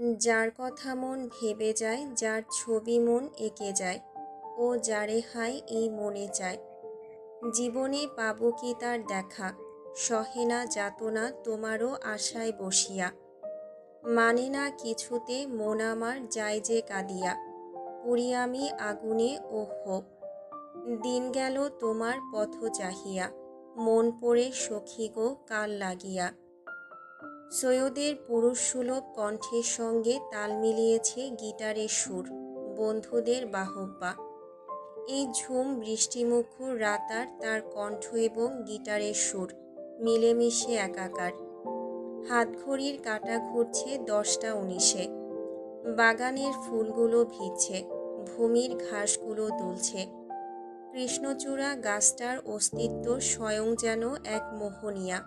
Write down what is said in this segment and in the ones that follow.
যার কথা মন ভেবে যায়, যার ছবি মন এঁকে যায়, ও যারে হায় এই মনে চায়। জীবনে পাবো কি তার দেখা, সহে না যাতনা তোমারও আশায় বসিয়া। মানে না কিছুতে মন আমার যায় যে কাঁদিয়া, পুরি আমি আগুনে ও হোক। দিন গেল তোমার পথ চাহিয়া, মন পড়ে সখী গো কাল লাগিয়া। সৈয়দের পুরুষসুলভ কণ্ঠের সঙ্গে তাল মিলিয়েছে গিটারের সুর, বন্ধুদের বাহবা। এই ঝুম বৃষ্টিমুখর রাতার তার কণ্ঠ এবং গিটারের সুর মিলেমিশে একাকার। হাতঘড়ির কাঁটা ঘুরছে 10টা 19-এ। বাগানের ফুলগুলো ভিজছে, ভূমির ঘাসগুলো দুলছে। কৃষ্ণচূড়া গাছটার অস্তিত্ব স্বয়ং যেন এক মোহনীয়া।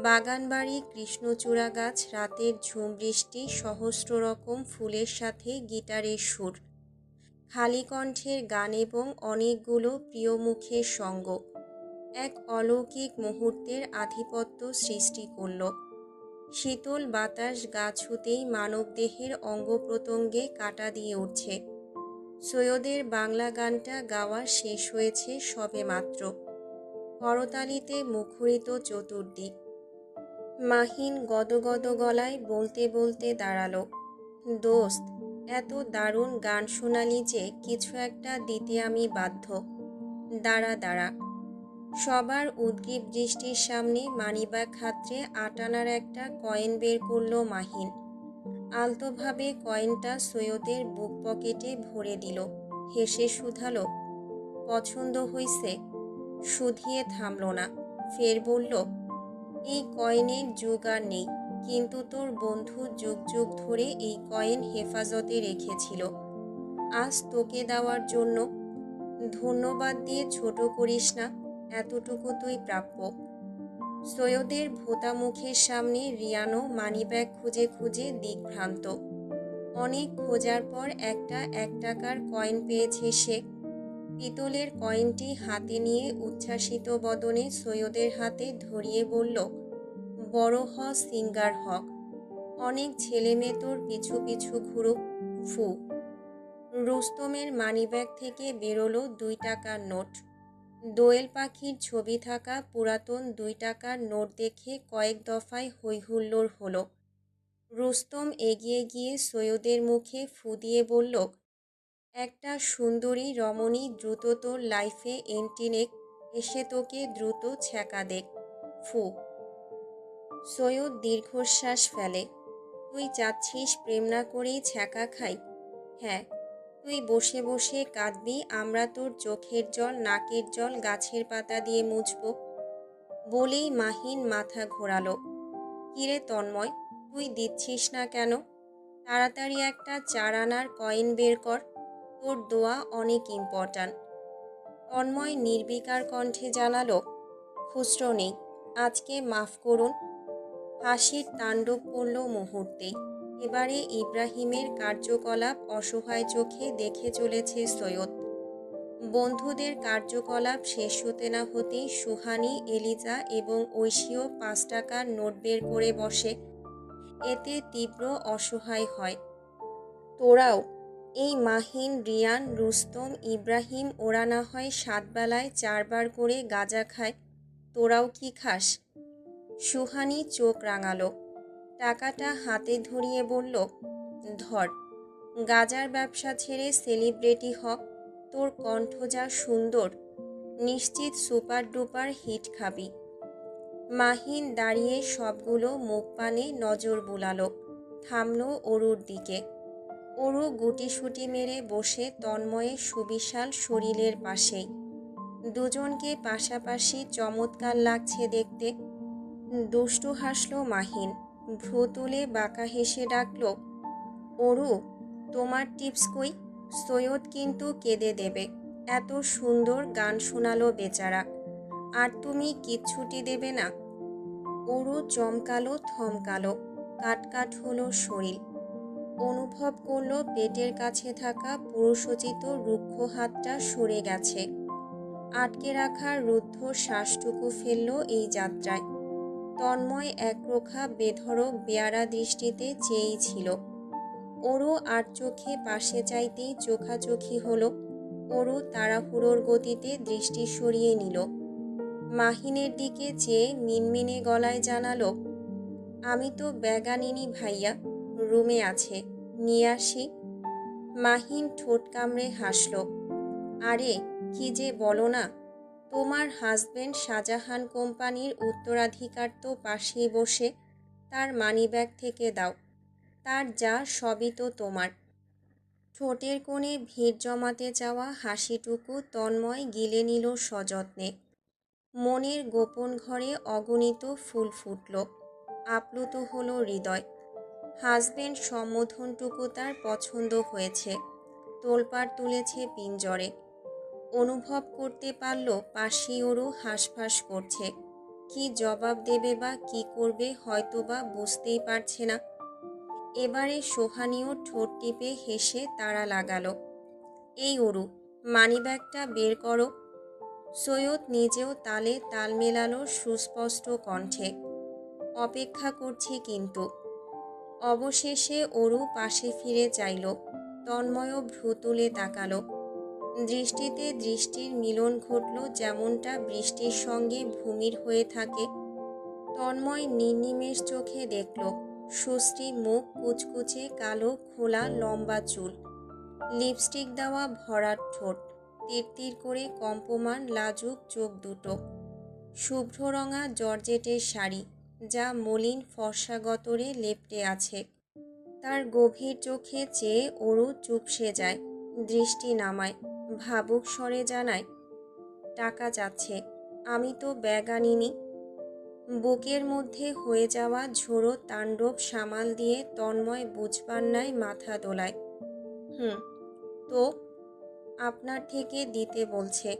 বাগানবাড়ি কৃষ্ণচূড়া গাছ, রাতের ঝুম বৃষ্টি, সহস্র রকম ফুলের সাথে গিটারের সুর, খালি কণ্ঠের গান এবং অনেকগুলো প্রিয় মুখের সঙ্গ এক অলৌকিক মুহূর্তের আধিপত্য সৃষ্টি করল। শীতল বাতাস গা ছুঁতেই মানবদেহের অঙ্গ প্রত্যঙ্গে কাঁটা দিয়ে উঠছে। সৈয়দের বাংলা গানটা গাওয়া শেষ হয়েছে সবে মাত্র। করতালিতে মুখরিত চতুর্দিক। মাহিন গদগদ গলায় বলতে বলতে দাঁড়ালো, দোস্ত, এত দারুণ গান শোনালি যে কিছু একটা দিতে আমি বাধ্য। দাঁড়া দাঁড়া। সবার উদ্গ্রীব দৃষ্টির সামনে মানিব্যাগ হাতড়ে আটানার একটা কয়েন বের করল মাহিন। আলতোভাবে কয়েনটা সৈয়দের বুক পকেটে ভরে দিল। হেসে শুধালো, পছন্দ হইছে? শুধিয়ে থামল না, ফের বলল, এই কয়েনের যুগ আর নেই, কিন্তু তোর বন্ধু যুগ যুগ ধরে এই কয়েন হেফাজতে রেখেছিল, আজ তোকে দেওয়ার জন্য। ধন্যবাদ দিয়ে ছোট করিস না, এতটুকু তুই প্রাপ্য। সৈয়দের ভোঁতা মুখের সামনে রিয়ানো মানিব্যাগ খুঁজে খুঁজে দিকভ্রান্ত। অনেক খোঁজার পর একটা 1 টাকার কয়েন পেয়েছে সে। পিতলের কয়েনটি হাতে নিয়ে উচ্ছ্বাসিত বদনে সৈয়দের হাতে ধরিয়ে বলল, বড় হ, সিঙ্গার হ, অনেক ছেলে মেয়ে তোর পিছু পিছু ঘুরুক, ফু। রুস্তমের মানিব্যাগ থেকে বেরোলো 2 টাকার নোট। দোয়েল পাখির ছবি থাকা পুরাতন 2 টাকার নোট দেখে কয়েক দফায় হৈহুল্লোড় হলো। রুস্তম এগিয়ে গিয়ে সৈয়দের মুখে ফু দিয়ে বলল, একটা সুন্দরী রমণী দ্রুত তোর লাইফে এন্ট্রি নেক, এসে তোকে দ্রুত ছ্যাঁকা দেখ, ফু। সৈয়দ দীর্ঘশ্বাস ফেলে। তুই চাচ্ছিস প্রেম না করেই ছ্যাঁকা খাই? হ্যাঁ, তুই বসে বসে কাঁদবি, আমরা তোর চোখের জল, নাকের জল গাছের পাতা দিয়ে মুছব। বলেই মাহিন মাথা ঘোরালো। কিরে তন্ময়, তুই দিচ্ছিস না কেন? তাড়াতাড়ি একটা 4 আনার কয়েন বের কর, তোর দোয়া অনেক ইম্পর্ট্যান্ট। তন্ময় নির্বিকার কণ্ঠে জানালো, খুচরো নেই, আজকে মাফ করুন। হাসির তাণ্ডব পড়ল মুহূর্তেই। এবারে ইব্রাহিমের কার্যকলাপ অসহায় চোখে দেখে চলেছে সৈয়দ। বন্ধুদের কার্যকলাপ শেষ হতে না হতেই সুহানি, এলিজা এবং ঐশীও 5 টাকার নোট বের করে বসে। এতে তীব্র অসহায় হয়। তোরাও, এই মাহিন, রিয়ান, রুস্তম, ইব্রাহিম, ওরা না হয় 7 বেলায় 4 বার করে গাঁজা খায়, তোরাও কি খাস? সুহানি চোখ রাঙালো। টাকাটা হাতে ধরিয়ে বলল, ধর, গাজার ব্যবসা ছেড়ে সেলিব্রিটি হ, তোর কণ্ঠ যা সুন্দর, নিশ্চিত সুপার ডুপার হিট খাবি। মাহিন দাঁড়িয়ে সবগুলো মুখ পানে নজর বুলালো, থামল অরুর দিকে। অরু গুটিসুটি মেরে বসে তন্ময়ের সুবিশাল শরীরের পাশেই। দুজনকে পাশাপাশি চমৎকার লাগছে দেখতে। দুষ্টু হাসল মাহিন, ভ্রু তুলে বাঁকা হেসে ডাকল, অরু, তোমার টিপস কই? সৈয়দ কিন্তু কেঁদে দেবে, এত সুন্দর গান শোনালো বেচারা, আর তুমি কিচ্ছুটি দেবে না? অরু চমকালো, থমকালো, কাটকাট হলো শরীর। অনুভব করল পেটের কাছে থাকা পুরুষোচিত রুক্ষ হাতটা সরে গেছে। আটকে রাখা রুদ্ধ শ্বাসটুকু ফেলল এই যাত্রায়। তন্ময় একরোখা বেধড়ক বেয়ারা দৃষ্টিতে চেয়েই ছিল। ওরও আর চোখে পাশে চাইতেই চোখাচোখি হলো। ওরও তাড়াহুড়োর গতিতে দৃষ্টি সরিয়ে নিল। মাহিনের দিকে চেয়ে মিনমিনে গলায় জানালো, আমি তো ব্যাগ আনিনি ভাইয়া, রুমে আছে, নিয়ে আসি। মাহিন ঠোঁট কামড়ে হাসল। আরে কি যে বলো না, তোমার হাজবেন্ড শাহজাহান কোম্পানির উত্তরাধিকার তো পাশেই বসে, তার মানিব্যাগ থেকে দাও, তার যা সবই তো তোমার। ঠোঁটের কোণে ভিড় জমাতে চাওয়া হাসিটুকু তন্ময় গিলে নিল সযত্নে। মনের গোপন ঘরে অগণিত ফুল ফুটল, আপ্লুত হলো হৃদয়। হাজবেন্ড সম্বোধনটুকু তার পছন্দ হয়েছে, তোলপাড় তুলেছে পিঞ্জরে। অনুভব করতে পারল পাশেই ওরও হাঁসফাঁস করছে। কি জবাব দেবে বা কি করবে হয়তোবা বুঝতেই পারছে না। এবারে সোহানীও ঠোঁট টিপে হেসে তাড়া লাগালো, এই ওরু, মানিব্যাগটা বের করো। সৈয়দ নিজেও তালে তাল মেলালো সুস্পষ্ট কণ্ঠে, অপেক্ষা করছি কিন্তু। অবশেষে ওরু পাশে ফিরে চাইল। তন্ময়ও ভ্রু তুলে তাকালো। দৃষ্টিতে দৃষ্টির মিলন ঘটল যেমনটা বৃষ্টির সঙ্গে ভূমির হয়ে থাকে। তন্ময় নির্নিমেষ চোখে দেখল সুশ্রী মুখ, কুচকুচে কালো খোলা লম্বা চুল, লিপস্টিক দেওয়া ভরাট ঠোঁট, তিরতির করে কম্পমান লাজুক চোখ দুটো, শুভ্র রঙা জর্জেটের শাড়ি যা মলিন ফর্সা গতরে লেপ্টে আছে। তার গভীর চোখে চেয়ে ওরু চুপসে যায়, দৃষ্টি নামায়, ভাবুক স্বরে জানায়, টাকা চাচ্ছে, আমি তো ব্যাগ আনিনি। বুকের মধ্যে হয়ে যাওয়া ঝোড়ো তাণ্ডব সামাল দিয়ে তন্ময় বুঝবার ন্যায় মাথা দোলায়। তো আপনার থেকে দিতে বলছে।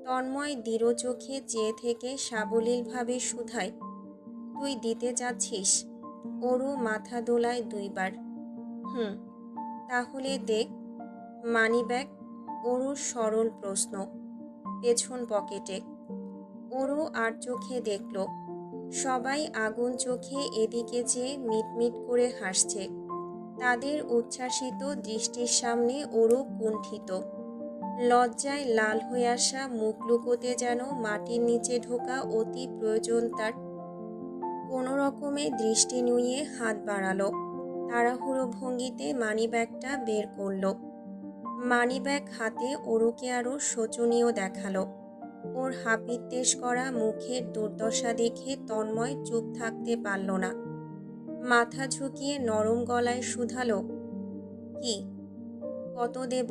তন্ময় দৃঢ় চোখে চেয়ে থেকে সাবলীলভাবে শুধায়, তুই দিতে চাচ্ছিস? ওরও মাথা দোলায় দুইবার। তাহলে দেখ। মানিব্যাগ? ওরও সরল প্রশ্ন। পেছন পকেটে। ওরও আর চোখে দেখল সবাই আগুন চোখে এদিকে চেয়ে মিটমিট করে হাসছে। তাদের উচ্ছ্বাসিত দৃষ্টির সামনে ওরও কুণ্ঠিত। লজ্জায় লাল হয়ে আসা মুখ লুকোতে যেন মাটির নিচে ঢোকা অতি প্রয়োজন তার। কোনো রকমে দৃষ্টি নুইয়ে হাত বাড়ালো, তাড়াহুড়ো ভঙ্গিতে মানিব্যাগটা বের করল। মানিব্যাগ হাতে ওরুকে আরও শোচনীয় দেখালো। ওর হাপিত্যেশ করা মুখের দুর্দশা দেখে তন্ময় চুপ থাকতে পারল না। মাথা ঝুঁকিয়ে নরম গলায় শুধালো, কি, কত দেব?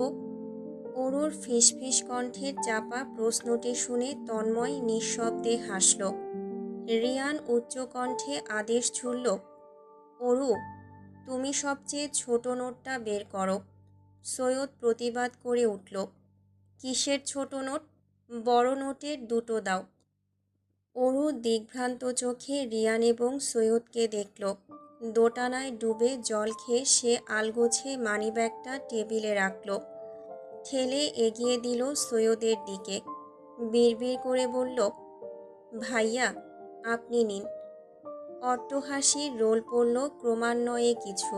ওরুর ফিসফিস কণ্ঠের চাপা প্রশ্নটি শুনে তন্ময় নিঃশব্দে হাসল। রিয়ান উচ্চ কণ্ঠে আদেশ ছুড়ল, ওরু, তুমি সবচেয়ে ছোট নোটটা বের করো। সৈয়দ প্রতিবাদ করে উঠল, কিসের ছোট নোট? বড় নোটের দুটো দাও। ওরু দিগ্ভ্রান্ত চোখে রিয়ান এবং সৈয়দকে দেখল। দোটানায় ডুবে জল খেয়ে সে আলগোছে মানিব্যাগটা টেবিলে রাখল। ঠেলে এগিয়ে দিল সৈয়দের দিকে। বিড়বিড় করে বলল, ভাইয়া, আপনি নিন। অট্টহাসির রোল পড়ল ক্রমান্বয়ে কিছু।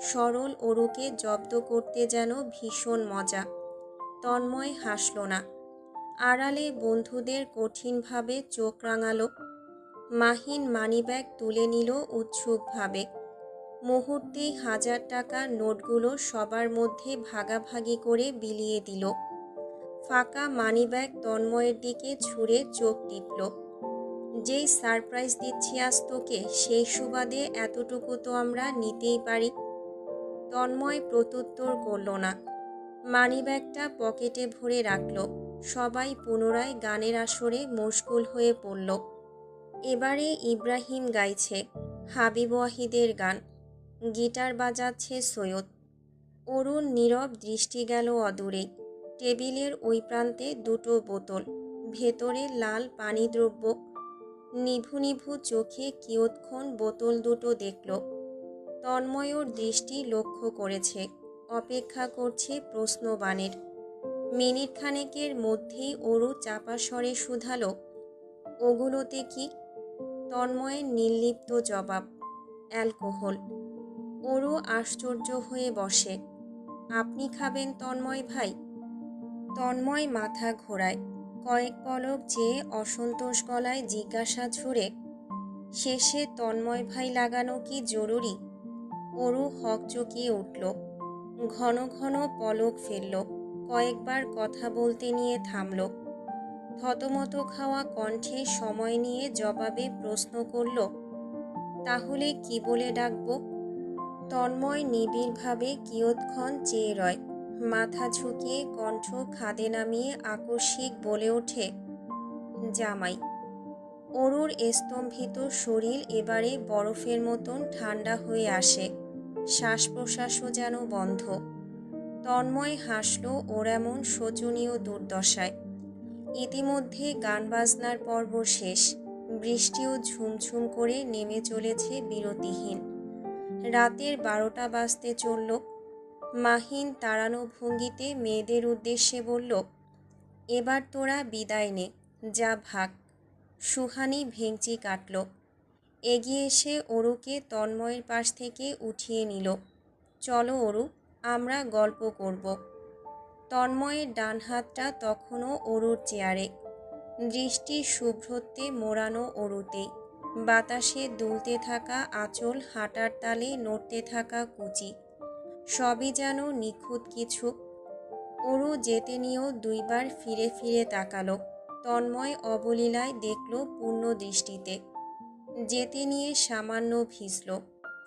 সরল ওরুকে জব্দ করতে যেন ভীষণ মজা। তন্ময় হাসল না। আড়ালে বন্ধুদের কঠিনভাবে চোখ রাঙালো। মাহিন মানিব্যাগ তুলে নিল উৎসুকভাবে। মুহূর্তেই 1000 টাকার নোটগুলো সবার মধ্যে ভাগাভাগি করে বিলিয়ে দিল। ফাঁকা মানিব্যাগ তন্ময়ের দিকে ছুঁড়ে চোখ টিপল। যেই সারপ্রাইজ দিচ্ছি আজ তোকে, সেই সুবাদে এতটুকু তো আমরা নিতেই পারি। তন্ময় প্রত্যুত্তর করল না। মানিব্যাগটা পকেটে ভরে রাখল। সবাই পুনরায় গানের আসরে মশগুল হয়ে পড়ল। এবারে ইব্রাহিম গাইছে হাবিব ওয়াহিদের গান, গিটার বাজাচ্ছে সৈয়দ। অরুণ নীরব দৃষ্টি গেল অদূরে। টেবিলের ওই প্রান্তে দুটো বোতল, ভেতরে লাল পানিদ্রব্য। নিভু নিভু চোখে কিয়ৎক্ষণ বোতল দুটো দেখল। তন্ময়র দৃষ্টি লক্ষ্য করেছে, অপেক্ষা করছে প্রশ্নবাণের। মিনিট খানেকের মধ্যেই অরু চাপা স্বরে শুধালো, ওগুলোতে কি? তন্ময়ের নির্লিপ্ত জবাব, অ্যালকোহল। অরু আশ্চর্য হয়ে বসে। আপনি খাবেন তন্ময় ভাই? তন্ময় মাথা ঘোরায়, কয়েক পলক চেয়ে অসন্তোষ গলায় জিজ্ঞাসা ছুড়ে, শেষে তন্ময় ভাই লাগানো কি জরুরি? অরু হকচকিয়ে উঠল, ঘন ঘন পলক ফেলল, কয়েকবার কথা বলতে নিয়ে থামল। থতমত খাওয়া কণ্ঠে সময় নিয়ে জবাবে প্রশ্ন করল, তাহলে কি বলে ডাকবো? তন্ময় নিবিড়ভাবে কিয়ৎক্ষণ চেয়ে রয়, মাথা ঝুঁকিয়ে কণ্ঠ খাদে নামিয়ে আকস্মিক বলে ওঠে, জামাই। অরুর স্তম্ভিত শরীর এবারে বরফের মতন ঠান্ডা হয়ে আসে, শ্বাস প্রশ্বাসও যেন বন্ধ। তন্ময় হাসল ওর এমন শোচনীয় দুর্দশায়। ইতিমধ্যে গান বাজনার পর্ব শেষ, বৃষ্টিও ঝুমঝুম করে নেমে চলেছে বিরতিহীন। রাতের 12টা বাজতে চলল। মাহিন তাড়ানো ভঙ্গিতে মেয়েদের উদ্দেশ্যে বলল, এবার তোরা বিদায় নে, যা ভাগ। সুহানি ভেঙচি কাটল, এগিয়ে এসে অরুকে তন্ময়ের পাশ থেকে উঠিয়ে নিল। চলো অরু, আমরা গল্প করব। তন্ময়ের ডান হাতটা তখনও অরুর চেয়ারে, দৃষ্টি শুভ্রত্বে মোড়ানো অরুতেই, বাতাসে দুলতে থাকা আঁচল, হাঁটার তালে নড়তে থাকা কুচি, সবই যেন নিখুঁত কিছু। অরু যেতে নিয়েও দুইবার ফিরে ফিরে তাকালো। তন্ময় অবলীলায় দেখল পূর্ণ দৃষ্টিতে। যেতে নিয়ে সামান্য ভিজল।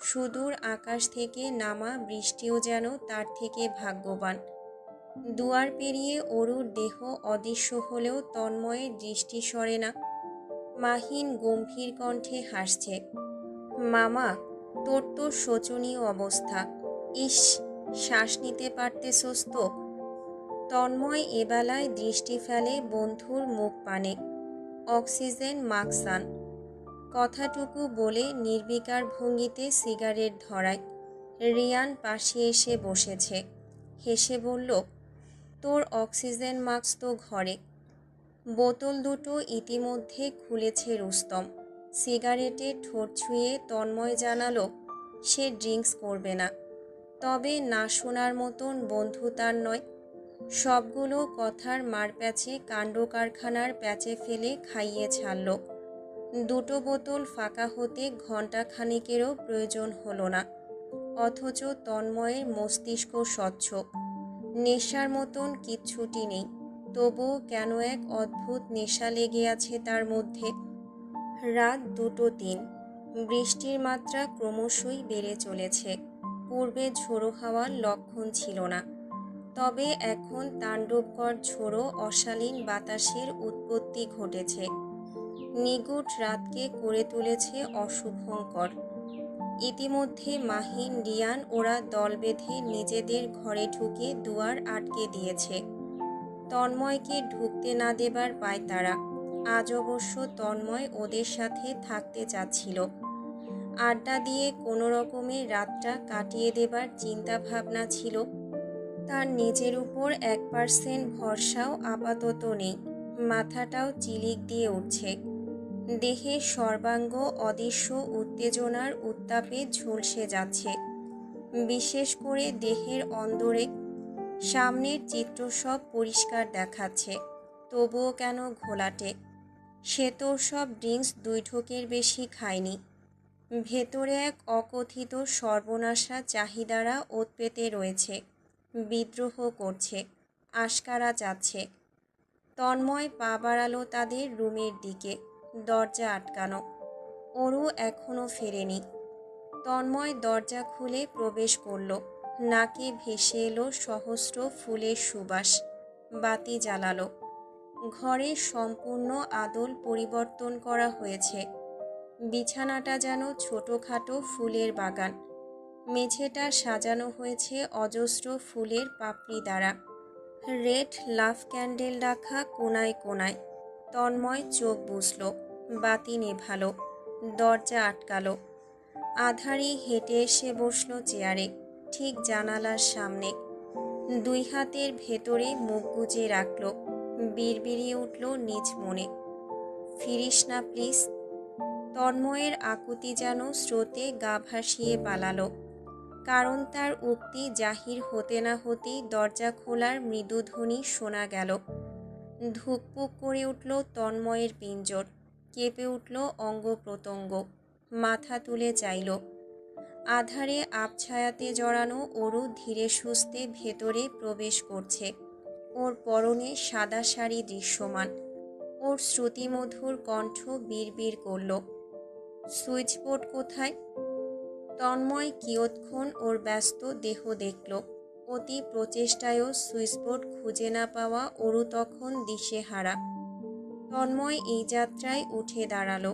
সুদূর আকাশ থেকে নামা বৃষ্টিও যেন তার থেকে ভাগ্যবান। দুয়ার পেরিয়ে অরুর দেহ অদৃশ্য হলেও তন্ময়ের দৃষ্টি সরে না। মাহিন গম্ভীর কণ্ঠে হাসছে, মামা, তোর তো শোচনীয় অবস্থা। ইস, শ্বাস নিতে পারতেছস তো? তন্ময় এবেলায় দৃষ্টি ফেলে বন্ধুর মুখ পানে। অক্সিজেন মাস্ক আন। কথাটুকু বলে নির্বিকার ভঙ্গিতে সিগারেট ধরায়। রিয়ান পাশে এসে বসেছে, হেসে বলল, তোর অক্সিজেন মাস্ক তো ঘরে। বোতল দুটো ইতিমধ্যে খুলেছে রুস্তম। সিগারেটে ঠোঁট ছুঁয়ে তন্ময় জানালো, সে ড্রিঙ্কস করবে না। তবে না শোনার মতন বন্ধু তার নয়। সবগুলো কথার মারপ্যাচে কাণ্ড কারখানার প্যাচে ফেলে খাইয়ে ছাড়ল। দুটো বোতল ফাঁকা হতে ঘণ্টা খানেকেরও প্রয়োজন হলো না। অথচ তন্ময়ের মস্তিষ্ক স্বচ্ছ, নেশার মতন কিচ্ছুটি নেই। তবুও কেন এক অদ্ভুত নেশা লেগে আছে তার মধ্যে। রাত 2:03। বৃষ্টির মাত্রা ক্রমশই বেড়ে চলেছে। পূর্বে ঝোড়ো হাওয়ার লক্ষণ ছিল না, তবে এখন তাণ্ডবকর ঝোড়ো অশালীন বাতাসের উৎপত্তি ঘটেছে। নিগুড় রাতকে করে তুলেছে অশুভঙ্কর। ইতিমধ্যে মাহিন, রিয়ান ওরা দল বেঁধে নিজেদের ঘরে ঢুকে দুয়ার আটকে দিয়েছে। তন্ময়কে ঢুকতে না দেবার পায়তারা। আজ অবশ্য তন্ময় ওদের সাথে থাকতে চাচ্ছিল। আড্ডা দিয়ে কোনো রকমে রাতটা কাটিয়ে দেবার চিন্তা ভাবনা ছিল। তার নিজের উপর 1% ভরসাও আপাতত নেই। মাথাটাও চিলিক দিয়ে উঠছে। দেহের সর্বাঙ্গ অদৃশ্য উত্তেজনার উত্তাপে ঝলসে যাচ্ছে। বিশেষ করে দেহের অন্দরে। সামনের চিত্র সব পরিষ্কার দেখাচ্ছে, তবুও কেন ঘোলাটে। সে তো সব ড্রিঙ্কস 2 ঢোকের বেশি খায়নি। ভেতরে এক অকথিত সর্বনাশা চাহিদারা ওত পেতে রয়েছে, বিদ্রোহ করছে, আশকারা যাচ্ছে। তন্ময় পা বাড়ালো তাদের রুমের দিকে। দরজা আটকানো। অরু এখনও ফেরেনি। তন্ময় দরজা খুলে প্রবেশ করল। নাকে ভেসে এলো সহস্র ফুলের সুবাস। বাতি জ্বালালো। ঘরের সম্পূর্ণ আদল পরিবর্তন করা হয়েছে। বিছানাটা যেন ছোটোখাটো ফুলের বাগান। মেঝেটা সাজানো হয়েছে অজস্র ফুলের পাপড়ি দ্বারা। রেড লাভ ক্যান্ডেল রাখা কোনায় কোনায়। তন্ময় চোখ বুঝল, বাতি নেভালো, দরজা আটকালো। আধারি হেঁটে এসে বসল চেয়ারে, ঠিক জানালার সামনে। 2 হাতের ভেতরে মুখ গুজে রাখল। বিড়বিড়িয়ে উঠল নিজ মনে, ফিরিস না প্লিজ। তন্ময়ের আকুতি যেন স্রোতে গা ভাসিয়ে পালালো। কারণ তার উক্তি জাহির হতে না হতেই দরজা খোলার মৃদুধ্বনি শোনা গেল। ধুকপুক করে উঠল তন্ময়ের পিঞ্জর, কেঁপে উঠল অঙ্গ প্রত্যঙ্গ, মাথা তুলে চাইল। আধারে আবছায়াতে জড়ানো অরু ধীরে সুস্থে ভেতরে প্রবেশ করছে। ওর পরনে সাদা শাড়ি দৃশ্যমান। ওর শ্রুতিমধুর কণ্ঠ বিড়বিড় করল, সুইচবোর্ড কোথায়? তন্ময় কিয়ৎক্ষণ ওর ব্যস্ত দেহ দেখল। অতি প্রচেষ্টায়ও সুইচবোর্ড খুঁজে না পাওয়া অরু তখন দিশেহারা। তন্ময় এই যাত্রায় উঠে দাঁড়ালো,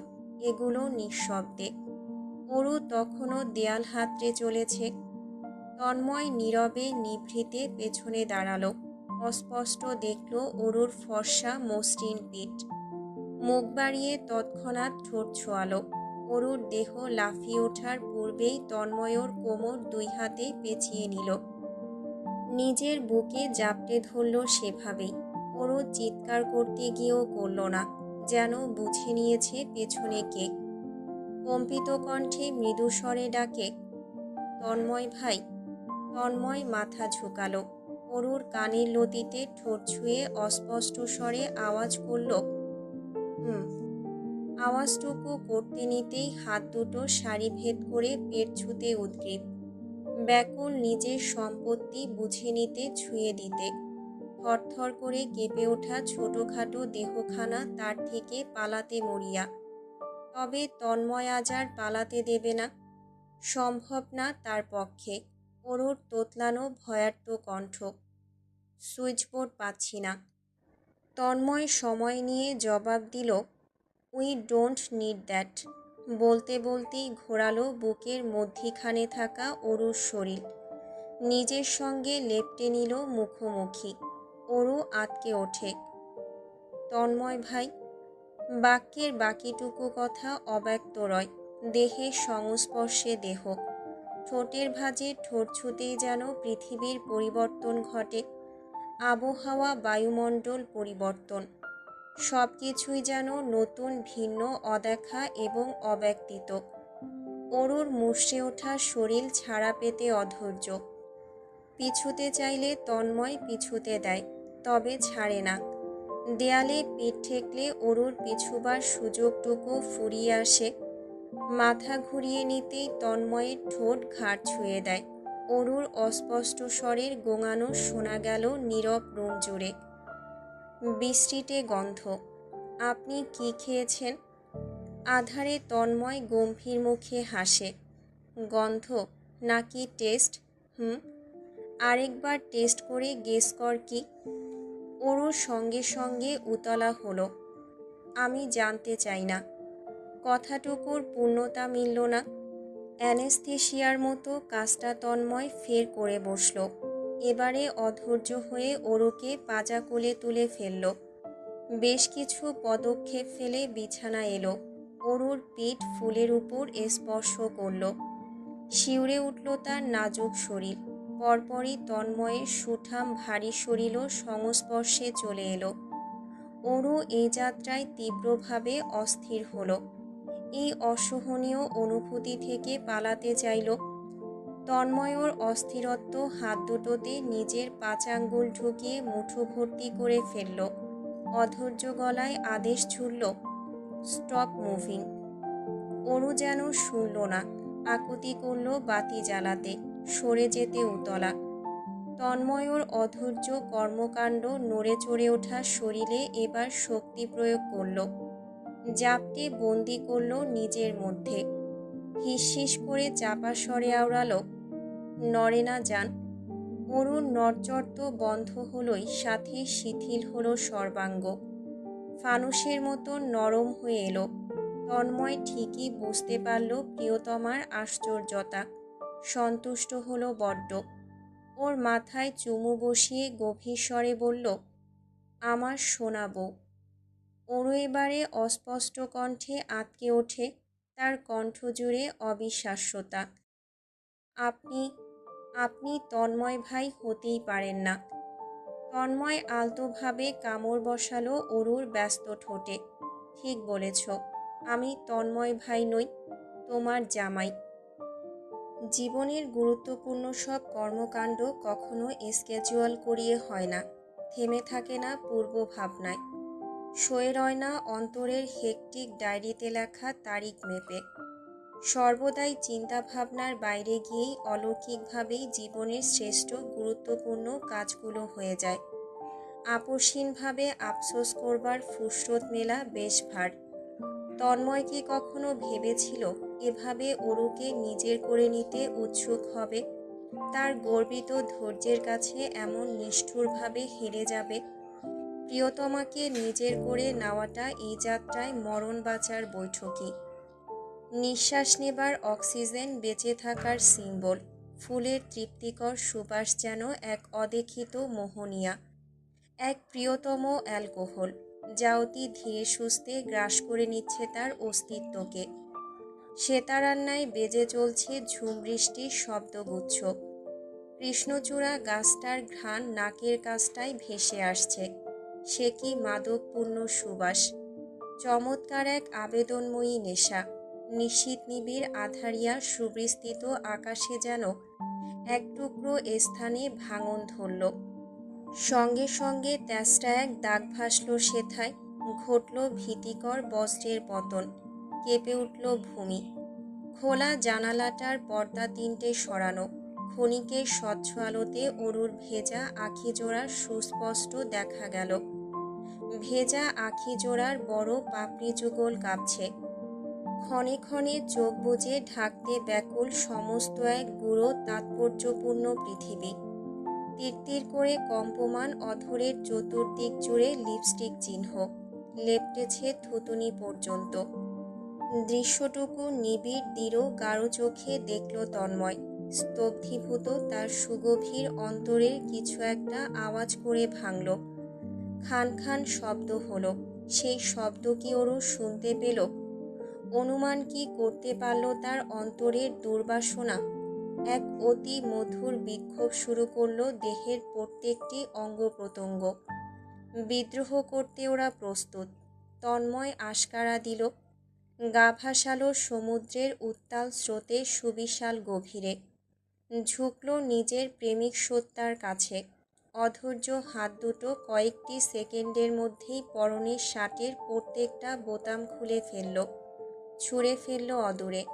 এগুলো নিঃশব্দে। অরু তখনও দেয়াল হাতড়ে চলেছে। তন্ময় নীরবে নিভৃতে পেছনে দাঁড়ালো। অস্পষ্ট দেখল অরুর ফর্সা মসৃণ পিঠ। মুখ বাড়িয়ে তৎক্ষণাৎ ঠোঁট ছোঁয়ালো। অরুর দেহ লাফিয়ে ওঠার পূর্বেই তন্ময়র কোমর দুই হাতে পেঁচিয়ে নিল। নিজের বুকে জাপটে ধরল সেভাবেই। অরু চিৎকার করতে গিয়েও করল না, যেন বুঝে নিয়েছে পেছনে কে। কম্পিত কণ্ঠে মৃদু স্বরে ডাকে, তন্ময় ভাই। তন্ময় মাথা ঝুঁকালো। অরুর কানের লতিতে ঠোঁট ছুঁয়ে অস্পষ্ট স্বরে আওয়াজ করল, হুম। আওয়াজটুকু করতে নিতেই হাত দুটো সারিভেদ করে পেট ছুঁতে উদ্গ্রীব, ব্যাকুল নিজের সম্পত্তি বুঝে নিতে ছুঁয়ে দিতে। থরথর করে কেঁপে ওঠা ছোটোখাটো দেহখানা তার থেকে পালাতে মরিয়া। তবে তন্ময় আজ আর পালাতে দেবে না, সম্ভব না তার পক্ষে। অরুর তোতলানো ভয়ার্ত কণ্ঠ, সুইচবোর্ড পাচ্ছি না। তন্ময় সময় নিয়ে জবাব দিল, উই ডোন্ট নিড দ্যাট। বলতে বলতেই ঘোরালো বুকের মধ্যিখানে থাকা অরুর শরীর, নিজের সঙ্গে লেপ্টে নিল মুখোমুখি। অরু আটকে ওঠে, তন্ময় ভাই। বাক্যের বাকিটুকু কথা অব্যক্ত রয়, দেহের সংস্পর্শে দেহ। ঠোঁটের ভাঁজে ঠোঁট ছুঁতেই যেন পৃথিবীর পরিবর্তন ঘটে। আবহাওয়া, বায়ুমণ্ডল পরিবর্তন, সব কিছুই যেন নতুন, ভিন্ন, অদেখা এবং অব্যক্তিত। অরুর মুষড়ে ওঠা শরীর ছাড়া পেতে অধৈর্য। পিছুতে চাইলে তন্ময় পিছুতে দেয়, তবে ছাড়ে না। দেয়ালে পিঠ ঠেকলে অরুর পিছুবার সুযোগটুকু ফুরিয়ে আসে। মাথা ঘুরিয়ে নিতেই তন্ময়ের ঠোঁট ঘাড় ছুঁয়ে দেয়। অরুর অস্পষ্ট স্বরের গোঙানো শোনা গেল নীরব রুম জুড়ে, বিশ্রিটে গন্ধ। আপনি কি খেয়েছেন? আধারে তন্ময় গম্ভীর মুখে হাসে, গন্ধ নাকি টেস্ট? আরেকবার টেস্ট করে গেস কর কি? অরুর সঙ্গে সঙ্গে উতলা হলো, আমি জানতে চাই না। কথাটুকুর পূর্ণতা মিলল না। অ্যানেস্থেশিয়ার মতো কাজটা তন্ময় ফের করে বসল। এবারে অধৈর্য হয়ে অরুকে পাজা কোলে তুলে ফেলল। বেশ কিছু পদক্ষেপ ফেলে বিছানা এলো। অরুর পিঠ ফুলের উপর স্পর্শ করল। শিউরে উঠল তার নাজুক শরীর। পরপরই তন্ময়ের সুঠাম ভারী শরীরও সংস্পর্শে চলে এলো। অরু এই যাত্রায় তীব্রভাবে অস্থির হলো। এই অসহনীয় অনুভূতি থেকে পালাতে চাইল। তন্ময়র অস্থিরত্ব হাত দুটোতে নিজের 5 আঙ্গুল ঢুকিয়ে মুঠো ভর্তি করে ফেলল। অধৈর্য গলায় আদেশ ছুড়ল, স্টপ মুভিং। অরু যেন শুনল না, আকুতি করল বাতি জ্বালাতে, সরে যেতে উতলা। তন্ময়র অধৈর্য কর্মকাণ্ড নড়ে চড়ে ওঠা শরীরে এবার শক্তি প্রয়োগ করল। জাপটে বন্দি করল নিজের মধ্যে। হিসহিস করে চাপা স্বরে আওড়াল, নড়ে না যান। অরুর নড়চড় তো বন্ধ হলোই, সাথে শিথিল হলো সর্বাঙ্গ। ফানুসের মতো নরম হয়ে এলো। তন্ময় ঠিকই বুঝতে পারল প্রিয়তমার আশ্চর্যতা। সন্তুষ্ট হলো বড্ড। ওর মাথায় চুমু বসিয়ে গভীর স্বরে বলল, আমার সোনা বউ। অরু এবারে অস্পষ্ট কণ্ঠে আঁতকে ওঠে, তার কণ্ঠ জুড়ে অবিশ্বাস্যতা। আপনি আপনি তন্ময় ভাই হতেই পারেন না। তন্ময় আলতোভাবে কামড় বসালো অরুর ব্যস্ত ঠোঁটে, ঠিক বলেছ, আমি তন্ময় ভাই নই, তোমার জামাই। জীবনের গুরুত্বপূর্ণ সব কর্মকাণ্ড কখনো স্কেজুয়াল করিয়ে হয় না, থেমে থাকে না পূর্ব ভাবনায়, সয়ে রয় না অন্তরের হেকটিক ডায়েরিতে লেখা তারিখ মেপে। সর্বদাই চিন্তাভাবনার বাইরে গিয়েই অলৌকিকভাবেই জীবনের শ্রেষ্ঠ গুরুত্বপূর্ণ কাজগুলো হয়ে যায়। আপসহীনভাবে আফসোস করবার ফুরসত মেলা বেশ ভার। তন্ময় কি কখনো ভেবেছিল এভাবে অরুকে নিজের করে নিতে উৎসুক হবে, তার গর্বিত ধৈর্যের কাছে এমন নিষ্ঠুরভাবে হেরে যাবে? প্রিয়তমাকে নিজের করে নেওয়াটা এই যাত্রায় মরণ বাঁচার বৈঠকই। নিঃশ্বাস নেবার অক্সিজেন, বেঁচে থাকার সিম্বল। ফুলের তৃপ্তিকর সুবাস যেন এক অদেখিত মোহনীয়া, এক প্রিয়তম অ্যালকোহল, যা অতি ধীরে সুস্থে গ্রাস করে নিচ্ছে তার অস্তিত্বকে। সেতারান্নায় বেজে চলছে ঝুম বৃষ্টির শব্দগুচ্ছ। কৃষ্ণচূড়া গাছটার ঘ্রাণ নাকের কাছটায় ভেসে আসছে। সে কি মাদকপূর্ণ সুবাস! চমৎকার এক আবেদনময়ী নেশা। নিশীথ নিবিড় আধারিয়া সুবিস্তৃত আকাশে যেন এক টুকরো স্থানে ভাঙন ধরল। সঙ্গে সঙ্গে তেষ্টা এক দাগ ভাসল সেথায়। ঘটল ভীতিকর বজ্রের পতন। কেঁপে উঠল ভূমি। খোলা জানালাটার পর্দা তিনটে সরানো। ক্ষণিকের স্বচ্ছ আলোতে অরুর ভেজা আখিজোড়া সুস্পষ্ট দেখা গেল। ভেজা আখিজোড়ার বড় পাপড়ি যুগল কাঁপছে। ক্ষণে ক্ষণে চোখ বুজে ঢাকতে ব্যাকুল সমস্ত এক গুঁড়ো তাৎপর্যপূর্ণ পৃথিবী। তিরতির করে কম্পমান অধরের চতুর্দিক জুড়ে লিপস্টিক চিহ্ন লেপটেছে থুতুনি পর্যন্ত। দৃশ্যটুকু নিবিড় দৃঢ় গাঢ় চোখে দেখল তন্ময়। স্তব্ধীভূত তার সুগভীর অন্তরের কিছু একটা আওয়াজ করে ভাঙল। খান খান শব্দ হলো। সেই শব্দ কি ওরও শুনতে পেল? অনুমান কি করতে পারল তার অন্তরের দুর্বাসনা? এক অতি মধুর বিক্ষোভ শুরু করল দেহের প্রত্যেকটি অঙ্গ প্রত্যঙ্গ। বিদ্রোহ করতে ওরা প্রস্তুত। তন্ময় আশকারা দিল। গা ভাসালো সমুদ্রের উত্তাল স্রোতে সুবিশাল গভীরে। ঝুঁকল নিজের প্রেমিক সত্তার কাছে। অধৈর্য হাত দুটো কয়েকটি সেকেন্ডের মধ্যেই পরনের শার্টের প্রত্যেকটা বোতাম খুলে ফেলল, ছুঁড়ে ফেলল অদূরে।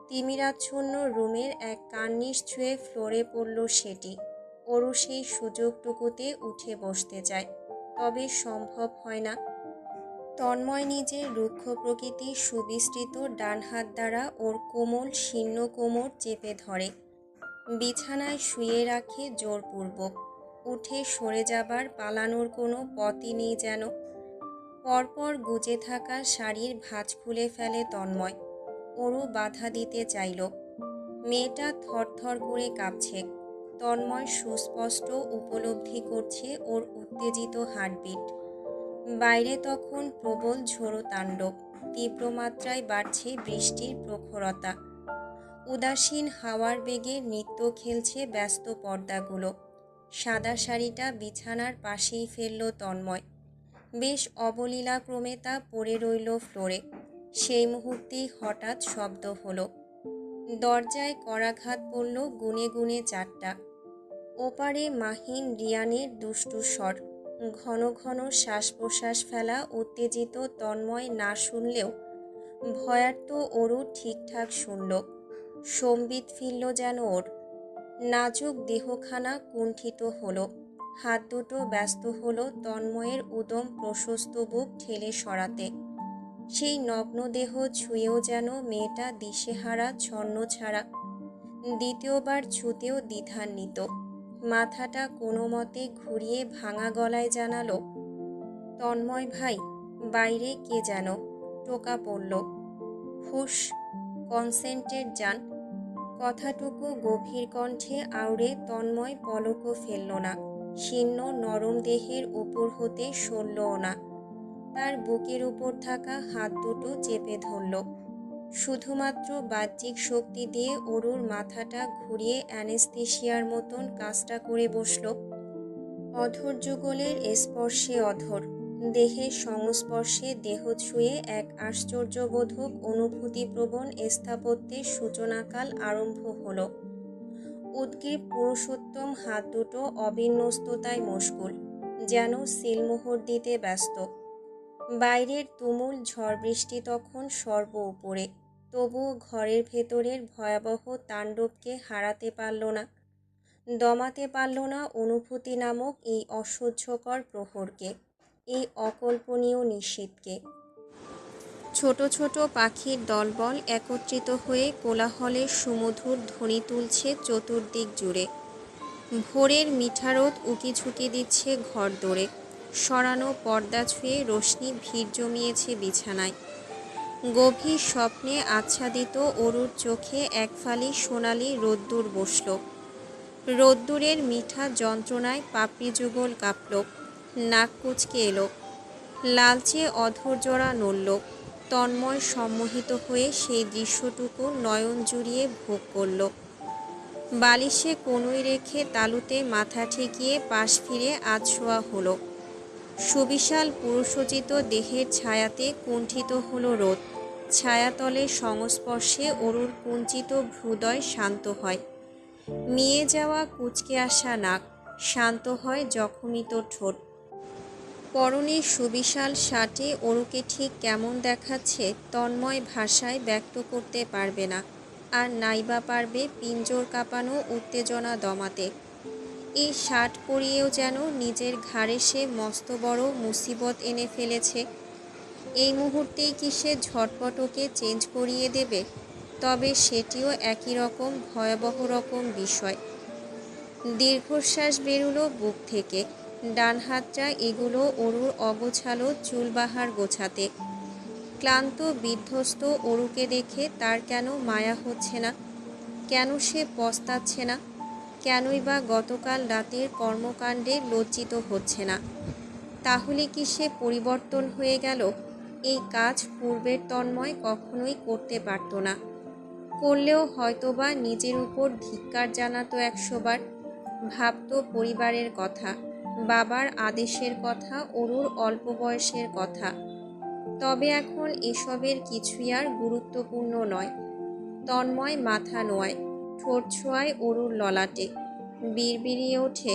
তিমিরাচ্ছন্ন রুমের এক কার্নিশ ছুঁয়ে ফ্লোরে পড়ল সেটি। ওরও সেই সুযোগটুকুতে উঠে বসতে চায়, তবে সম্ভব হয় না। তন্ময় নিজের রুক্ষ প্রকৃতির সুবিস্তৃত ডান হাত দ্বারা ওর কোমল শীর্ণ কোমর চেপে ধরে। বিছানায় শুয়ে রাখে জোরপূর্বক। উঠে সরে যাবার পালানোর কোনো পথই নেই যেন। পরপর গুজে থাকা শাড়ির ভাঁজ খুলে ফেলে তন্ময়। ওরও বাধা দিতে চাইল। মেয়েটা থরথর করে কাঁপছে। তন্ময় সুস্পষ্ট উপলব্ধি করছে ওর উত্তেজিত হার্টবিট। বাইরে তখন প্রবল ঝোড়ো তাণ্ডব। তীব্র মাত্রায় বাড়ছে বৃষ্টির প্রখরতা। উদাসীন হাওয়ার বেগে নৃত্য খেলছে ব্যস্ত পর্দাগুলো। সাদা শাড়িটা বিছানার পাশেই ফেলল তন্ময়। বেশ অবলীলাক্রমে তা পড়ে রইল ফ্লোরে। সেই মুহূর্তেই হঠাৎ শব্দ হলো। দরজায় করাঘাত পড়ল গুনে গুনে চারটা। ওপারে মাহিন রিয়ানের দুষ্টু স্বর। ঘন ঘন শ্বাস প্রশ্বাস ফেলা উত্তেজিত তন্ময় না শুনলেও ভয়ার্ত ওরও ঠিকঠাক শুনল। সম্বিত ফিরল যেন ওর। নাজুক দেহখানা কুণ্ঠিত হলো। হাত দুটো ব্যস্ত হলো তন্ময়ের উদম প্রশস্ত বুক ঠেলে সরাতে। সেই নগ্ন দেহ ছুঁয়েও যেন মেয়েটা দিশেহারা ছন্ন ছাড়া। দ্বিতীয়বার ছুতেও দ্বিধান্বিত। মাথাটা কোনো মতে ঘুরিয়ে ভাঙা গলায় জানালো, তন্ময় ভাই, বাইরে কে যেন টোকা পড়ল। হুশ, কনসেন্ট্রেট যান। কথাটুকু গভীর কণ্ঠে আওড়ে তন্ময় পলকও ফেলল না। শীর্ণ নরম দেহের উপর হতে সরলও না। তার বুকের উপর থাকা হাত দুটো চেপে ধরল। শুধুমাত্র বাহ্যিক শক্তি দিয়ে অরুর মাথাটা ঘুরিয়ে অ্যানেস্থেশিয়ার মতন কাজটা করে বসল। অধর যুগলের স্পর্শে অধর, দেহের সংস্পর্শে দেহ ছুঁয়ে এক আশ্চর্যবোধক অনুভূতিপ্রবণ স্থাপত্যের সূচনাকাল আরম্ভ হল। উদ্গ্রীব পুরুষোত্তম হাত দুটো অবিন্যস্ততায় মশগুল, যেন সিলমোহর দিতে ব্যস্ত। বাইরের তুমুল ঝড় বৃষ্টি তখন সর্ব উপরে, তবুও ঘরের ভেতরের ভয়াবহ তাণ্ডবকে হারাতে পারল না, দমাতে পারল না অনুভূতি নামক এই অসহ্যকর প্রহরকে, এই অকল্পনীয় নিশীথকে। ছোট ছোট পাখির দলবল একত্রিত হয়ে কোলাহলের সুমধুর ধ্বনি তুলছে চতুর্দিক জুড়ে। ভোরের মিঠারোদ উকিঝুঁকি দিচ্ছে ঘর দোরে, সরানো পর্দা ছুঁয়ে রোশনি ভিড় জমিয়েছে বিছানায়। গভীর স্বপ্নে আচ্ছাদিত অরুর চোখে এক ফালি সোনালি রোদ্দুর বসল। রোদ্দুরের মিঠা যন্ত্রণায় পাপড়ি যুগল কাঁপল, নাক কুচকে এলো, লালচে অধরজোড়া নড়ল। তন্ময় সম্মোহিত হয়ে সেই দৃশ্যটুকু নয়ন জুড়িয়ে ভোগ করল। বালিশে কনুই রেখে তালুতে মাথা ঠেকিয়ে পাশ ফিরে আধ শোয়া হলো। সুবিশাল পুরুষোচিত দেহের ছায়াতে কুণ্ঠিত হলো রোদ। ছায়াতলের সংস্পর্শে অরুর কুঞ্চিত হৃদয় শান্ত হয়। মিয়ে যাওয়া কুঁচকে আসা নাক শান্ত হয় জখমিত ঠোঁট। পরনের সুবিশাল শার্টে অরুকে ঠিক কেমন দেখাচ্ছে তন্ময় ভাষায় ব্যক্ত করতে পারবে না, আর নাইবা পারবে পিঞ্জর কাঁপানো উত্তেজনা দমাতে। এই শার্ট পরিয়েও যেন নিজের ঘাড়ে সে মস্ত বড় মুসিবত এনে ফেলেছে। এই মুহূর্তেই কি সে ঝটপট ওকে চেঞ্জ করিয়ে দেবে? তবে সেটিও একই রকম ভয়াবহ রকম বিষয়। দীর্ঘশ্বাস বেরুলো বুক থেকে। ডান হাতটা এগুলো অরুর অগোছালো চুলবাহার গোছাতে। ক্লান্ত বিধ্বস্ত অরুকে দেখে তার কেন মায়া হচ্ছে না? কেন সে পস্তাচ্ছে না? কেনই বা গতকাল রাতের কর্মকাণ্ডে লজ্জিত হচ্ছে না? তাহলে কি সে পরিবর্তন হয়ে গেল? এই কাজ পূর্বের তন্ময় কখনোই করতে পারত না। করলেও হয়তোবা নিজের উপর ধিক্কার জানাতো 100 বার। ভাবত পরিবারের কথা, বাবার আদেশের কথা, অরুর অল্প বয়সের কথা। তবে এখন এসবের কিছুই আর গুরুত্বপূর্ণ নয়। তন্ময় মাথা নোয়ায়, ঠোঁট ছোঁয়ায় অরুর ললাটে, বিড়বিড়িয়ে ওঠে,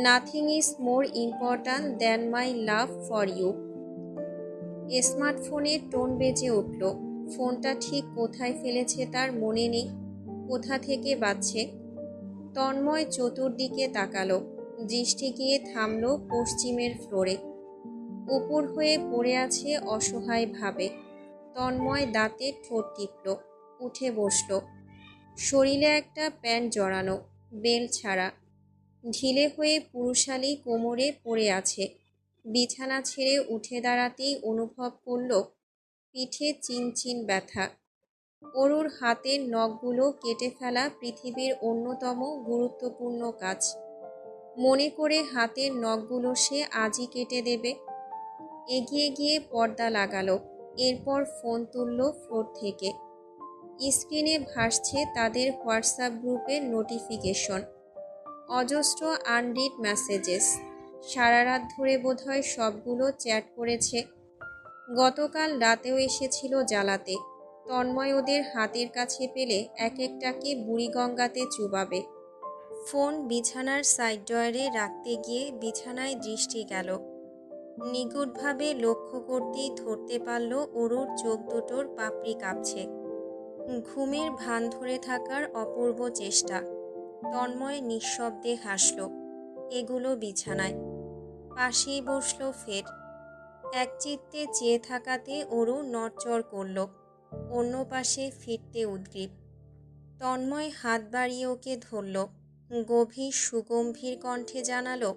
nothing is more important than my love for you. স্মার্টফোনের টোন বেজে উঠল। ফোনটা ঠিক কোথায় ফেলেছে তার মনে নেই। কোথা থেকে বাজছে? তন্ময় চতুর্দিকে তাকালো। দৃষ্টি গিয়ে থামল পশ্চিমের ফ্লোরে। উপর হয়ে পড়ে আছে অসহায় ভাবে। তন্ময় দাঁতে ঠোঁট টিপল, উঠে বসল। শরীরে একটা প্যান্ট জড়ানো, বেল ছাড়া, ঢিলে হয়ে পুরুষালী কোমরে পড়ে আছে। বিছানা ছেড়ে উঠে দাঁড়াতেই অনুভব করল পিঠে চিনচিন ব্যথা। অরুর হাতের নখগুলো কেটে ফেলা পৃথিবীর অন্যতম গুরুত্বপূর্ণ কাজ। মনে করে হাতের নখগুলো সে আজই কেটে দেবে। এগিয়ে গিয়ে পর্দা লাগালো। এরপর ফোন তুলল ফ্লোর থেকে। স্ক্রিনে ভাসছে তাদের হোয়াটসঅ্যাপ গ্রুপের নোটিফিকেশন। অজস্র আনরিড মেসেজেস। সারা রাত ধরে বোধহয় সবগুলো চ্যাট করেছে। গতকাল রাতেও এসেছিল জ্বালাতে। তন্ময় ওদের হাতের কাছে পেলে এক একটাকে বুড়িগঙ্গাতে চুবাবে। ফোন বিছানার সাইড ড্রয়ারে রাখতে গিয়ে বিছানায় দৃষ্টি গেল। নিগুড়ভাবে লক্ষ্য করতেই ধরতে পারল অরুর চোখ দুটোর পাপড়ি কাঁপছে। ঘুমের ভান ধরে থাকার অপূর্ব চেষ্টা। তন্ময় নিঃশব্দে হাসল। এগুলো বিছানায়। পাশেই বসল ফের। একচিত্তে চেয়ে থাকাতে অরু নড়চড় করল। অন্য পাশে ফিরতে উদ্গ্রীব। তন্ময় হাত বাড়িয়ে ওকে ধরল। গভীর সুগম্ভীর কণ্ঠে জানালো,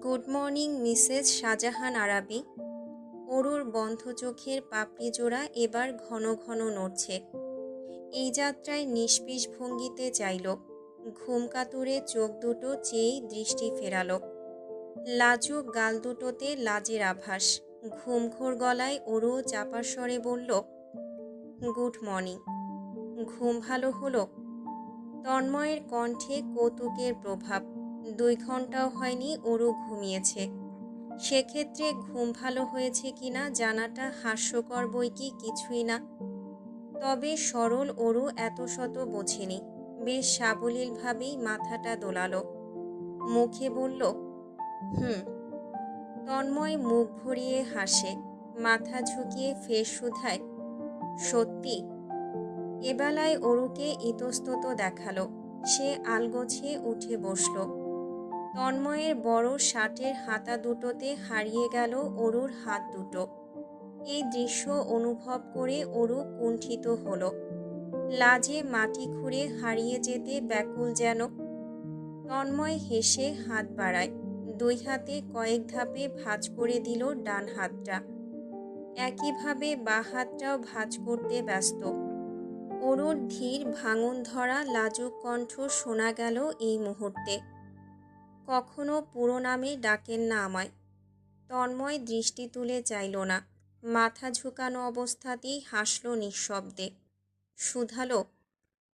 good morning Mrs Shahjahan Arabi. অরুর বন্ধ চোখের পাপড়ি জোড়া এবার ঘন ঘন নড়ছে। এই যাত্রায় নিষ্পিস ভঙ্গিতে চাইল। ঘুমকাতুরে চোখ দুটো চেয়েই দৃষ্টি ফেরালো। লাজুক গাল দুটোতে লাজের আভাস। ঘুমঘোর গলায় অরু চাপা স্বরে বলল, গুড মর্নিং। ঘুম ভালো হলো? তন্ময়ের কণ্ঠে কৌতুকের প্রভাব। 2 ঘন্টাও হয়নি অরু ঘুমিয়েছে। সেক্ষেত্রে ঘুম ভালো হয়েছে কিনা জানাটা হাস্যকর বই কি কিছুই না। তবে সরল অরু এত শত বোঝেনি। বেশ সাবলীলভাবেই মাথাটা দোলালো, মুখে বলল, হুম। তন্ময় মুখ ভরিয়ে হাসে, মাথা ঝুঁকিয়ে ফের শুধায়, সত্যি? এবেলায় অরুকে ইতস্তত দেখালো। সে আলগোছে উঠে বসল। তন্ময়ের বড় শার্টের হাতা দুটোতে হারিয়ে গেল অরুর হাত দুটো। এই দৃশ্য অনুভব করে অরু কুণ্ঠিত হলো। লাজে মাটি খুঁড়ে হারিয়ে যেতে ব্যাকুল যেন। তন্ময় হেসে হাত বাড়ায়, দুই হাতে কয়েক ধাপে ভাঁজ করে দিল ডান হাতটা। একইভাবে বাঁ হাতটাও ভাঁজ করতে ব্যস্ত। অরুর ধীর ভাঙন ধরা লাজুক কণ্ঠ শোনা গেল এই মুহূর্তে, কখনো পুরো নামে ডাকেন না আমায়। তন্ময় দৃষ্টি তুলে চাইল না, মাথা ঝুঁকানো অবস্থাতেই হাসল নিঃশব্দে। শুধালো,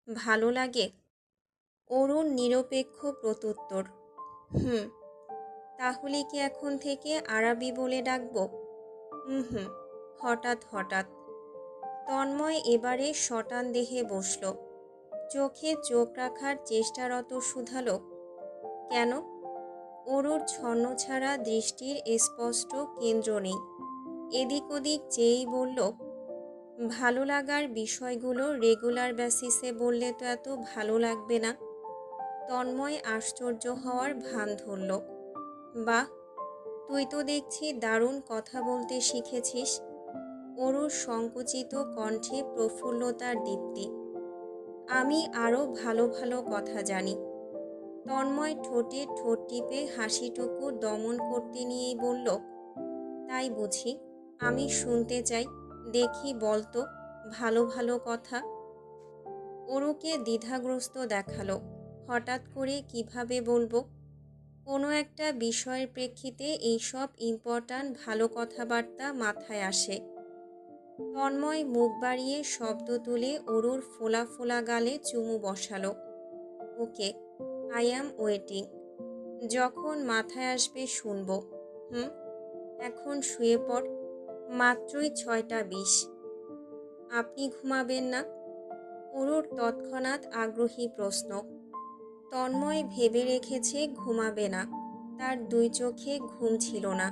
ভালো লাগে? অরুণ নিরপেক্ষ প্রত্যুত্তর, হুম। তাহলে কি এখন থেকে আরবি বলে ডাকব? হুম। হঠাৎ হঠাৎ তন্ময় এবারে শটান দেহে বসল। চোখে চোখ রাখার চেষ্টারত শুধালো, কেন? অরুর ছন্নছাড়া দৃষ্টির স্পষ্ট কেন্দ্র নেই। এদিক ওদিক চেয়েই বলল, ভালো লাগার বিষয়গুলো রেগুলার বেসিসে বললে তো এত ভালো লাগবে না। তন্ময় আশ্চর্য হওয়ার ভান ধরল। বাহ, তুই তো দেখছি দারুণ কথা বলতে শিখেছিস। অরুর সংকুচিত কণ্ঠে প্রফুল্লতার দীপ্তি। আমি আরও ভালো ভালো কথা জানি। তন্ময় ঠোঁটে ঠোঁট টিপে হাসিটুকু দমন করতে নিয়েই বলল, তাই বুঝি? আমি শুনতে চাই, দেখি বলতো ভালো ভালো কথা। অরুকে দ্বিধাগ্রস্ত দেখালো। হঠাৎ করে কিভাবে বলবো? কোনো একটা বিষয়ের প্রেক্ষিতে এইসব ইম্পর্ট্যান্ট ভালো কথাবার্তা মাথায় আসে। তন্ময় মুখ বাড়িয়ে শব্দ তুলে অরুর ফোলা ফোলা গালে চুমু বসালো। ওকে, আই অ্যাম ওয়েটিং। যখন মাথায় আসবে শুনবো। হুম। এখন শুয়ে পড়, মাত্রই 6:20। আপনি ঘুমাবেন না? অরুর তৎক্ষণাৎ আগ্রহী প্রশ্ন। তন্ময় ভেবে রেখেছে ঘুমাবে না, তার দুই চোখে ঘুম ছিল না।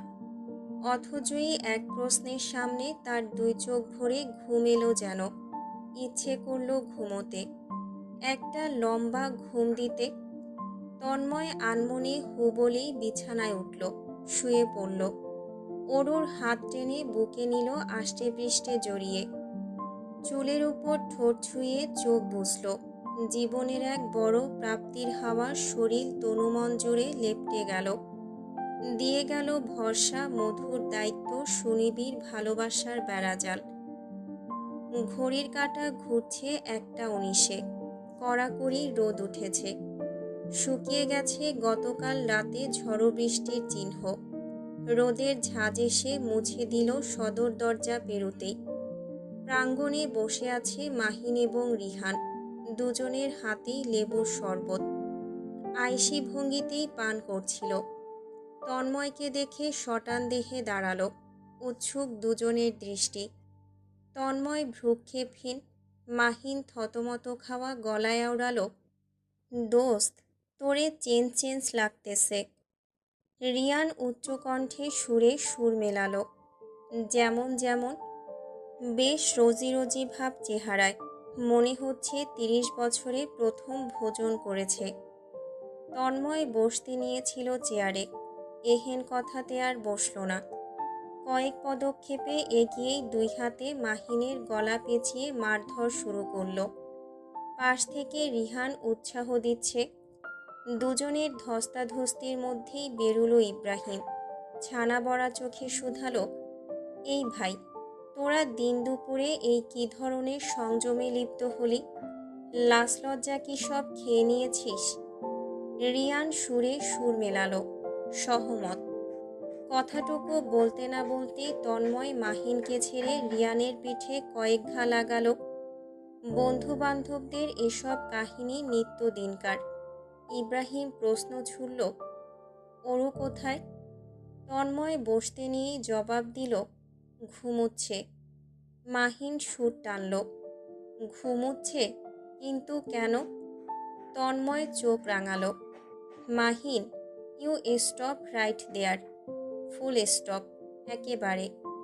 অথচই এক প্রশ্নের সামনে তার দুই চোখ ভরে ঘুম এলো যেন। ইচ্ছে করল ঘুমোতে, একটা লম্বা ঘুম দিতে। তন্ময় আনমনে হু বলেই বিছানায় উঠল, শুয়ে পড়ল। অরুর হাত টেনে বুকে নিল আষ্টেপৃষ্ঠে জড়িয়ে। চুলের উপর ঠোঁট ছুঁয়ে চোখ বুঝল। জীবনের এক বড় প্রাপ্তির হাওয়া শরীর তনুমন জুড়ে লেপ্টে গেল। দিয়ে গেল ভরসা, মধুর দায়িত্ব, সুনিবিড় ভালোবাসার বেড়াজাল। ঘড়ির কাঁটা ঘুরছে 1:19। কড়াকড়ি রোদ উঠেছে। শুকিয়ে গেছে গতকাল রাতে ঝড়ো বৃষ্টির চিহ্ন। রোদের ঝাঁজ এসে মুছে দিল সদর দরজা পেরুতেই। প্রাঙ্গণে বসে আছে মাহিন এবং রিহান, দুজনের হাতেই লেবুর শরবত। আইসি ভঙ্গিতেই পান করছিল। তন্ময়কে দেখে শটান দেহে দাঁড়ালো, উৎসুক দুজনের দৃষ্টি। তন্ময় ভ্রুক্ষেপহীন, মাহিন থতমত খাওয়া গলায় আওড়ালো, দোস্ত, তোরে চেঞ্জ চেঞ্জ লাগতেছে। রিয়ান উচ্চকণ্ঠে সুরে সুর মেলালো, যেমন যেমন? বেশ রোজি রোজি ভাব চেহারায়, মনে হচ্ছে 30 বছরে প্রথম ভোজন করেছে। তন্ময় বসতে নিয়েছিল চেয়ারে, এহেন কথাতে আর বসল না। কয়েক পদক্ষেপে এগিয়েই দুই হাতে মাহিনের গলা পেঁচিয়ে মারধর শুরু করল। পাশ থেকে রিহান উৎসাহ দিচ্ছে। দুজনের ধস্তাধস্তির মধ্যেই বেরুলো ইব্রাহিম। ছানা বড়া চোখে শুধালো, এই ভাই, তোরা দিন দুপুরে এই কী ধরনের সংযমে লিপ্ত হলি? লাজ লজ্জা কি সব খেয়ে নিয়েছিস? রিয়ান সুরে সুর মেলালো, সহমত। কথাটুকু বলতে না বলতেই তন্ময় মাহিনকে ছেড়ে রিয়ানের পিঠে কয়েক ঘা লাগালো। বন্ধু বান্ধবদের এসব কাহিনী নিত্যদিনকার। ইব্রাহিম প্রশ্ন ছুড়ল, অরু কোথায়? তন্ময় বসতে নিয়েই জবাব দিল, ঘুমোচ্ছে। মাহিন সুর টানল, ঘুমোচ্ছে? কিন্তু কেন? তন্ময় চোখ রাঙালো। Mahin, you stop right there. Full stop, একেবারে।